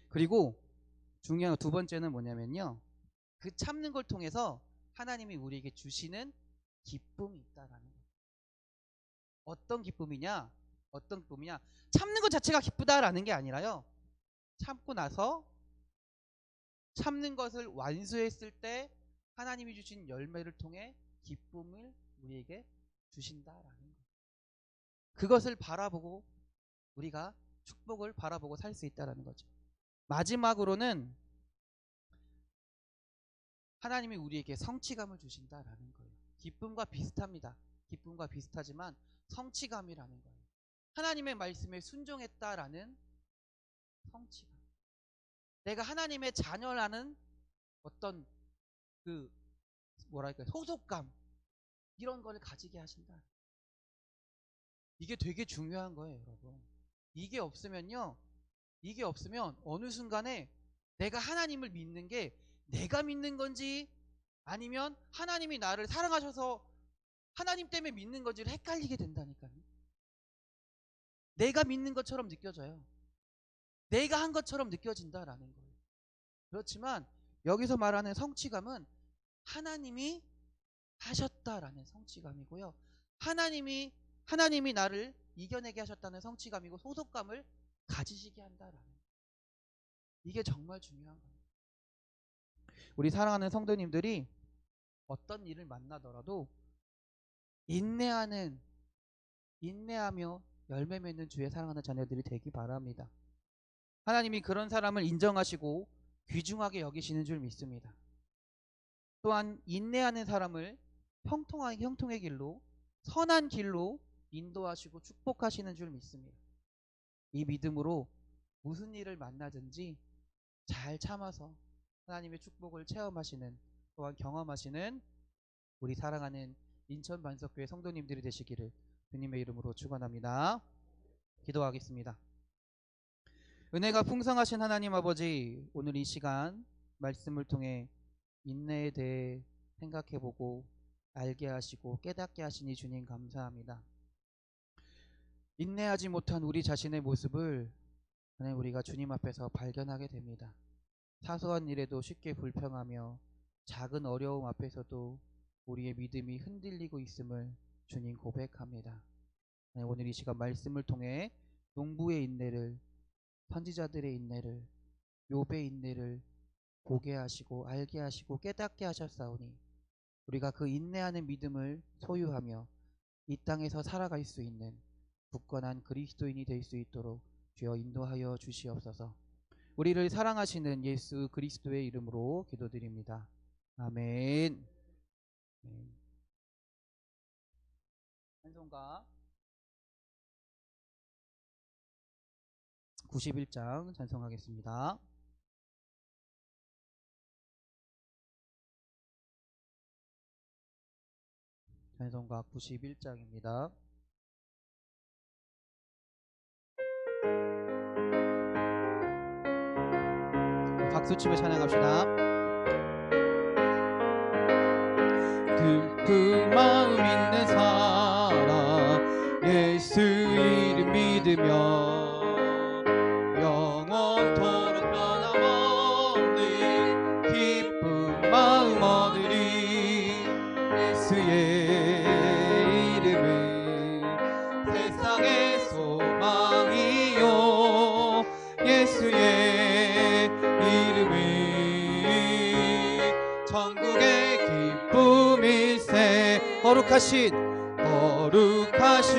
그리고 중요한 두 번째는 뭐냐면요, 그 참는 걸 통해서 하나님이 우리에게 주시는 기쁨이 있다라는 거예요. 어떤 기쁨이냐? 참는 것 자체가 기쁘다라는 게 아니라요, 참고 나서 참는 것을 완수했을 때 하나님이 주신 열매를 통해 기쁨을 우리에게 주신다라는 거예요. 그것을 바라보고 우리가 축복을 바라보고 살 수 있다라는 거죠. 마지막으로는 하나님이 우리에게 성취감을 주신다라는 거예요. 기쁨과 비슷합니다. 기쁨과 비슷하지만 성취감이라는 거예요. 하나님의 말씀에 순종했다라는 성취감. 내가 하나님의 자녀라는 어떤 그 뭐랄까 소속감, 이런 걸 가지게 하신다. 이게 되게 중요한 거예요, 여러분. 이게 없으면 어느 순간에 내가 하나님을 믿는 게 내가 믿는 건지 아니면 하나님이 나를 사랑하셔서 하나님 때문에 믿는 건지를 헷갈리게 된다니까요. 내가 믿는 것처럼 느껴져요. 내가 한 것처럼 느껴진다라는 거예요. 그렇지만 여기서 말하는 성취감은 하나님이 하셨다라는 성취감이고요. 하나님이 나를 이겨내게 하셨다는 성취감이고 소속감을 가지시게 한다라는 거예요. 이게 정말 중요한 거예요. 우리 사랑하는 성도님들이 어떤 일을 만나더라도 인내하며 열매 맺는 주의 사랑하는 자녀들이 되기 바랍니다. 하나님이 그런 사람을 인정하시고 귀중하게 여기시는 줄 믿습니다. 또한 인내하는 사람을 형통의 길로, 선한 길로 인도하시고 축복하시는 줄 믿습니다. 이 믿음으로 무슨 일을 만나든지 잘 참아서 하나님의 축복을 체험하시는, 또한 경험하시는 우리 사랑하는 인천 반석교회 성도님들이 되시기를 주님의 이름으로 축원합니다. 기도하겠습니다. 은혜가 풍성하신 하나님 아버지, 오늘 이 시간 말씀을 통해 인내에 대해 생각해보고 알게 하시고 깨닫게 하시니 주님 감사합니다. 인내하지 못한 우리 자신의 모습을 우리가 주님 앞에서 발견하게 됩니다. 사소한 일에도 쉽게 불평하며 작은 어려움 앞에서도 우리의 믿음이 흔들리고 있음을 주님 고백합니다. 오늘 이 시간 말씀을 통해 농부의 인내를, 선지자들의 인내를, 욥의 인내를 보게 하시고 알게 하시고 깨닫게 하셨사오니 우리가 그 인내하는 믿음을 소유하며 이 땅에서 살아갈 수 있는 굳건한 그리스도인이 될 수 있도록 주여 인도하여 주시옵소서. 우리를 사랑하시는 예수 그리스도의 이름으로 기도드립니다. 아멘. 찬송가 91장 찬송하겠습니다. 찬송가 91장입니다. 박수치며 찬양합시다. 깊은 마음 있는 사람 예수 이름 믿으며 영원토록 변함없는 기쁜 마음 얻으리. 예수의 이름은 세상의 소망이요 예수의 이름은 거룩하신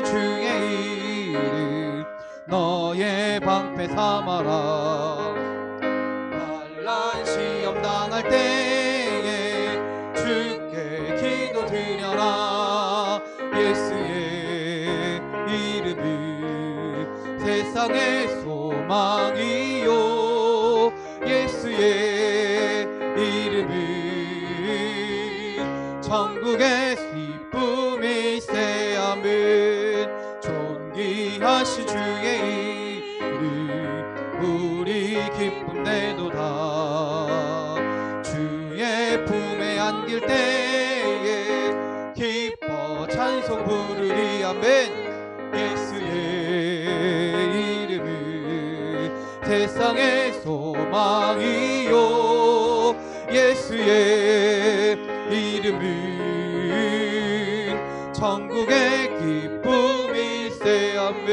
주의 이름 너의 방패 삼아라. 환난 시험 당할 때에 주께 기도드려라. 예수의 이름은 세상의 소망이요, 예수의 이름은 천국의 기쁨일세. 아멘. 존귀하신 주의 이름 우리 기쁨 내도다. 주의 품에 안길 때에 기뻐 찬송 부르리. 아멘. 예수의 이름은 세상의 소망이요, 예수의 이름은 천국의 기쁨일세. 아멘.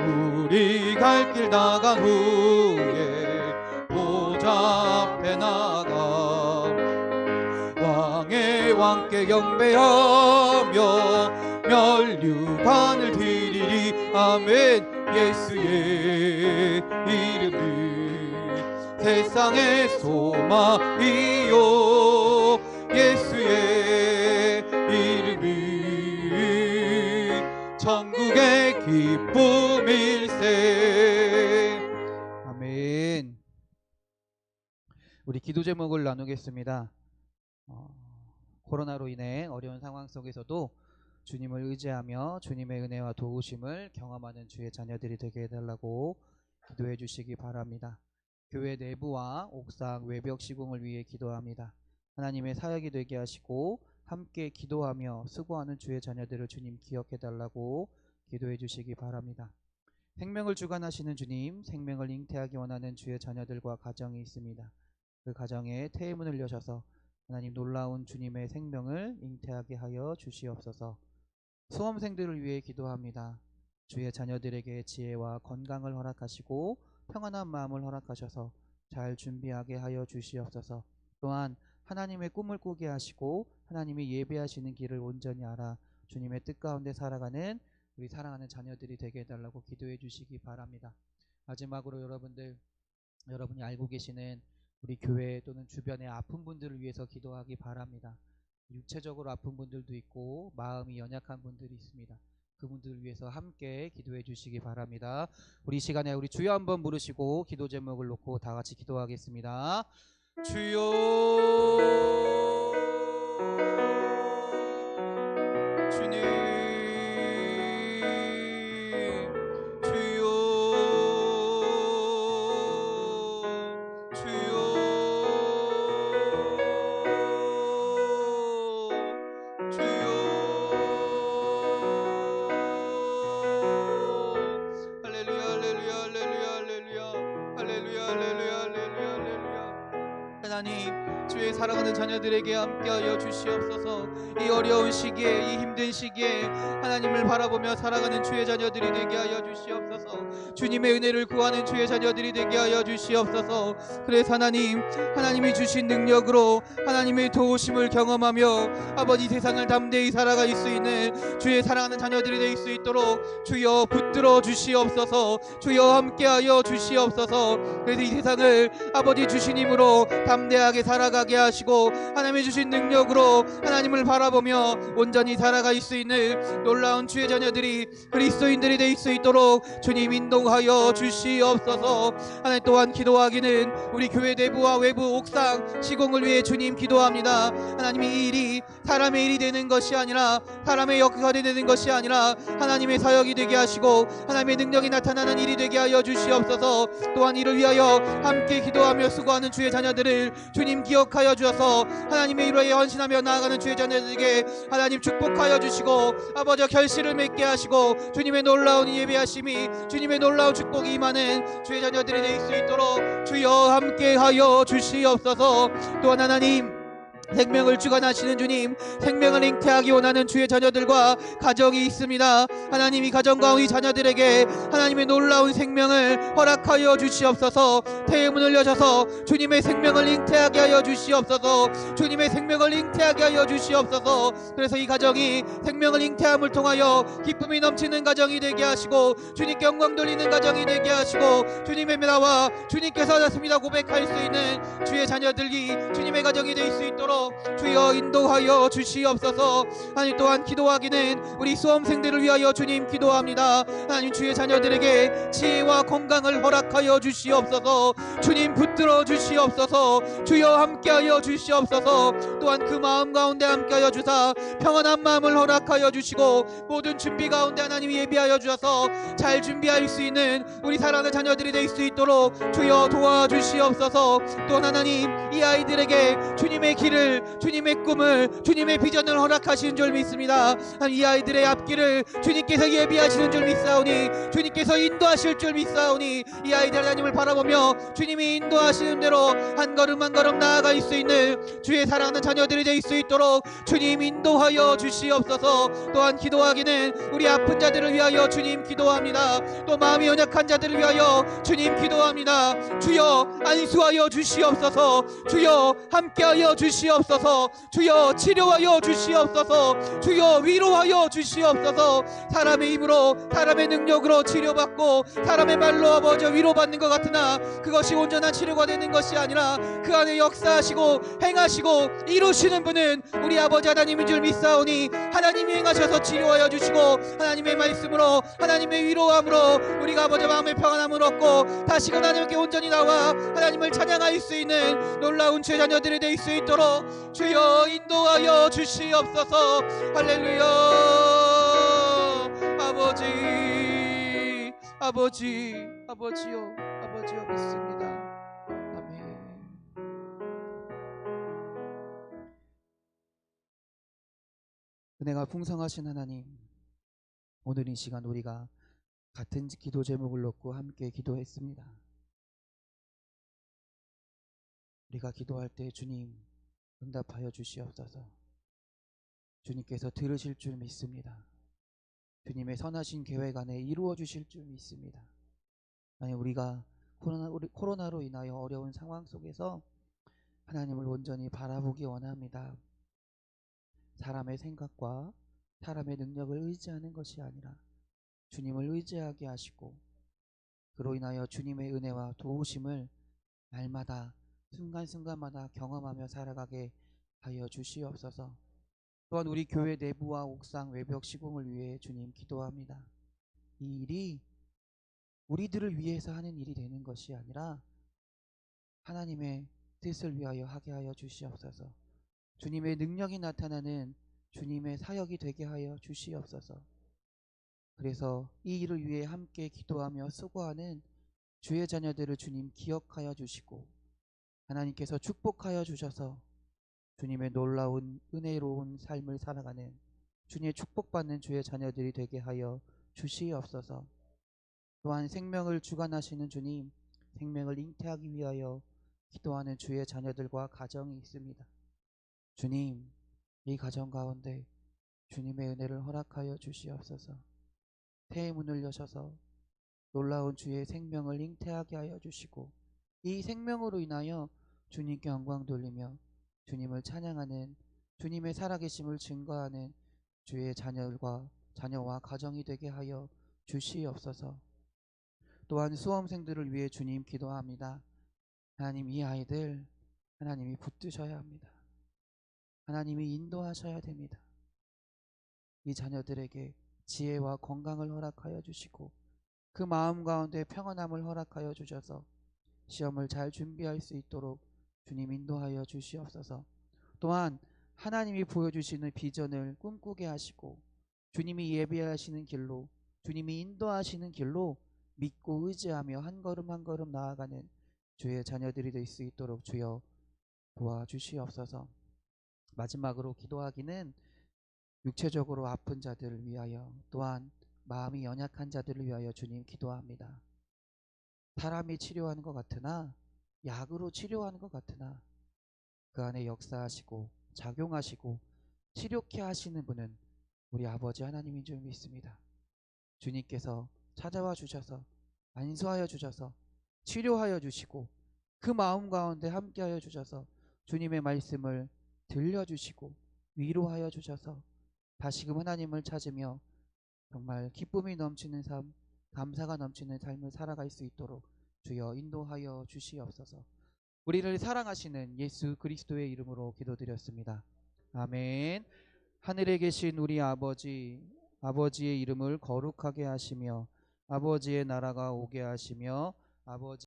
우리 갈 길 나간 후에 보좌 앞에 나가 왕의 왕께 경배하며 멸류관을 드리리. 아멘. 예수의 이름은 세상의 소망이요, 예수의 이름은 천국의 기쁨일세. 아멘. 우리 기도 제목을 나누겠습니다. 코로나로 인해 어려운 상황 속에서도 주님을 의지하며 주님의 은혜와 도우심을 경험하는 주의 자녀들이 되게 해달라고 기도해 주시기 바랍니다. 교회 내부와 옥상 외벽 시공을 위해 기도합니다. 하나님의 사역이 되게 하시고 함께 기도하며 수고하는 주의 자녀들을 주님 기억해 달라고 기도해 주시기 바랍니다. 생명을 주관하시는 주님, 생명을 잉태하기 원하는 주의 자녀들과 가정이 있습니다. 그 가정에 태의 문을 여셔서 하나님 놀라운 주님의 생명을 잉태하게 하여 주시옵소서. 수험생들을 위해 기도합니다. 주의 자녀들에게 지혜와 건강을 허락하시고 평안한 마음을 허락하셔서 잘 준비하게 하여 주시옵소서. 또한 하나님의 꿈을 꾸게 하시고 하나님이 예배하시는 길을 온전히 알아 주님의 뜻 가운데 살아가는 우리 사랑하는 자녀들이 되게 해달라고 기도해 주시기 바랍니다. 마지막으로 여러분이 알고 계시는 우리 교회 또는 주변의 아픈 분들을 위해서 기도하기 바랍니다. 육체적으로 아픈 분들도 있고 마음이 연약한 분들이 있습니다. 그분들을 위해서 함께 기도해 주시기 바랍니다. 우리 시간에 우리 주여 한번 부르시고 기도 제목을 놓고 다 같이 기도하겠습니다. 주여, 주님, 주여, 주여, 주여. 할렐루야, 할렐루야, 할렐루야, 할렐루야, 할렐루야, 할렐루야, 할렐루야, 할렐루야. 하나님, 주의 사랑하는 자녀들에게 함께하여 주시옵소서. 이 어려운 시기에, 이 힘든 시기에 하나님을 바라보며 살아가는 주의 자녀들이 되게 하여 주시옵소서. 주님의 은혜를 구하는 주의 자녀들이 되게 하여 주시옵소서. 그래서 하나님이 주신 능력으로 하나님의 도우심을 경험하며 아버지 세상을 담대히 살아갈 수 있는 주의 사랑하는 자녀들이 될 수 있도록 주여 붙들어 주시옵소서. 주여 함께하여 주시옵소서. 그래서 이 세상을 아버지 주신 힘으로 담대하게 살아가게 하시고 하나님이 주신 능력으로 하나님을 바라보며 온전히 살아갈 수 있는 놀라운 주의 자녀들이 그리스도인들이 될 수 있도록 주님 인도하여 주시옵소서. 하나님, 또한 기도하기는 우리 교회 내부와 외부 옥상 시공을 위해 주님 기도합니다. 하나님이 이 일이 사람의 일이 되는 것이 아니라 사람의 역할이 되는 것이 아니라 하나님의 사역이 되게 하시고 하나님의 능력이 나타나는 일이 되게 하여 주시옵소서. 또한 이를 위하여 함께 기도하며 수고하는 주의 자녀들을 주님 기억하여 주셔서 하나님의 일에 헌신하며 나아가는 주의 자녀들에게 하나님 축복하여 주시고 아버지 결실을 맺게 하시고 주님의 놀라운 예배하심이 주님의 놀라운 축복이 임하는 주의 자녀들이 될 수 있도록 주여 함께하여 주시옵소서. 또한 하나님, 생명을 주관하시는 주님, 생명을 잉태하기 원하는 주의 자녀들과 가정이 있습니다. 하나님이 가정과 우리 자녀들에게 하나님의 놀라운 생명을 허락하여 주시옵소서. 태의 문을 여셔서 주님의 생명을 잉태하게 하여 주시옵소서. 주님의 생명을 잉태하게 하여 주시옵소서. 그래서 이 가정이 생명을 잉태함을 통하여 기쁨이 넘치는 가정이 되게 하시고, 주님께 영광 돌리는 가정이 되게 하시고, 주님의 나와 주님께서 하셨습니다 고백할 수 있는 주의 자녀들이 주님의 가정이 될 수 있도록 주여 인도하여 주시옵소서. 하나님, 또한 기도하기는 우리 수험생들을 위하여 주님 기도합니다. 하나님, 주의 자녀들에게 지혜와 건강을 허락하여 주시옵소서. 주님 붙들어 주시옵소서. 주여 함께하여 주시옵소서. 또한 그 마음 가운데 함께하여 주사 평안한 마음을 허락하여 주시고, 모든 준비 가운데 하나님이 예비하여 주셔서 잘 준비할 수 있는 우리 사랑하는 자녀들이 될 수 있도록 주여 도와주시옵소서. 또한 하나님, 이 아이들에게 주님의 길을, 주님의 꿈을, 주님의 비전을 허락하시는 줄 믿습니다. 이 아이들의 앞길을 주님께서 예비하시는 줄 믿사오니, 주님께서 인도하실 줄 믿사오니, 이 아이들 하나님을 바라보며 주님이 인도하시는 대로 한 걸음 한 걸음 나아갈 수 있는 주의 사랑하는 자녀들이 될 수 있도록 주님 인도하여 주시옵소서. 또한 기도하기는 우리 아픈 자들을 위하여 주님 기도합니다. 또 마음이 연약한 자들을 위하여 주님 기도합니다. 주여 안수하여 주시옵소서. 주여 함께하여 주시옵소서. 주여 치료하여 주시옵소서. 주여 위로하여 주시옵소서. 사람의 힘으로, 사람의 능력으로 치료받고 사람의 말로 아버지 위로받는 것 같으나 그것이 온전한 치료가 되는 것이 아니라 그 안에 역사하시고 행하시고 이루시는 분은 우리 아버지 하나님인 줄 믿사오니, 하나님이 행하셔서 치료하여 주시고 하나님의 말씀으로, 하나님의 위로함으로 우리가 아버지 마음의 평안함을 얻고 다시금 하나님께 온전히 나와 하나님을 찬양할 수 있는 놀라운 주의 자녀들이 될 수 있도록 주여 인도하여 주시옵소서. 할렐루야. 아버지요 믿습니다. 아멘. 은혜가 풍성하신 하나님, 오늘 이 시간 우리가 같은 기도 제목을 놓고 함께 기도했습니다. 우리가 기도할 때 주님 응답하여 주시옵소서. 주님께서 들으실 줄 믿습니다. 주님의 선하신 계획 안에 이루어 주실 줄 믿습니다. 아니, 우리가 코로나로 인하여 어려운 상황 속에서 하나님을 온전히 바라보기 원합니다. 사람의 생각과 사람의 능력을 의지하는 것이 아니라 주님을 의지하게 하시고, 그로 인하여 주님의 은혜와 도우심을 날마다 순간순간마다 경험하며 살아가게 하여 주시옵소서. 또한 우리 교회 내부와 옥상 외벽 시공을 위해 주님 기도합니다. 이 일이 우리들을 위해서 하는 일이 되는 것이 아니라 하나님의 뜻을 위하여 하게 하여 주시옵소서. 주님의 능력이 나타나는 주님의 사역이 되게 하여 주시옵소서. 그래서 이 일을 위해 함께 기도하며 수고하는 주의 자녀들을 주님 기억하여 주시고, 하나님께서 축복하여 주셔서 주님의 놀라운 은혜로운 삶을 살아가는 주님의 축복받는 주의 자녀들이 되게 하여 주시옵소서. 또한 생명을 주관하시는 주님, 생명을 잉태하기 위하여 기도하는 주의 자녀들과 가정이 있습니다. 주님, 이 가정 가운데 주님의 은혜를 허락하여 주시옵소서. 태의 문을 여셔서 놀라운 주의 생명을 잉태하게 하여 주시고, 이 생명으로 인하여 주님께 영광 돌리며 주님을 찬양하는, 주님의 살아계심을 증거하는 주의 자녀와 가정이 되게 하여 주시옵소서. 또한 수험생들을 위해 주님 기도합니다. 하나님, 이 아이들 하나님이 붙드셔야 합니다. 하나님이 인도하셔야 됩니다. 이 자녀들에게 지혜와 건강을 허락하여 주시고 그 마음 가운데 평안함을 허락하여 주셔서 시험을 잘 준비할 수 있도록 주님 인도하여 주시옵소서. 또한 하나님이 보여주시는 비전을 꿈꾸게 하시고 주님이 예비하시는 길로, 주님이 인도하시는 길로 믿고 의지하며 한 걸음 한 걸음 나아가는 주의 자녀들이 될 수 있도록 주여 도와주시옵소서. 마지막으로 기도하기는 육체적으로 아픈 자들을 위하여, 또한 마음이 연약한 자들을 위하여 주님 기도합니다. 사람이 치료하는 것 같으나, 약으로 치료하는 것 같으나 그 안에 역사하시고 작용하시고 치료케 하시는 분은 우리 아버지 하나님인 줄 믿습니다. 주님께서 찾아와 주셔서 안수하여 주셔서 치료하여 주시고 그 마음 가운데 함께하여 주셔서 주님의 말씀을 들려주시고 위로하여 주셔서 다시금 하나님을 찾으며 정말 기쁨이 넘치는 삶, 감사가 넘치는 삶을 살아갈 수 있도록 주여 인도하여 주시옵소서. 우리를 사랑하시는 예수 그리스도의 이름으로 기도드렸습니다. 아멘. 하늘에 계신 우리 아버지, 아버지의 이름을 거룩하게 하시며 아버지의 나라가 오게 하시며 아버지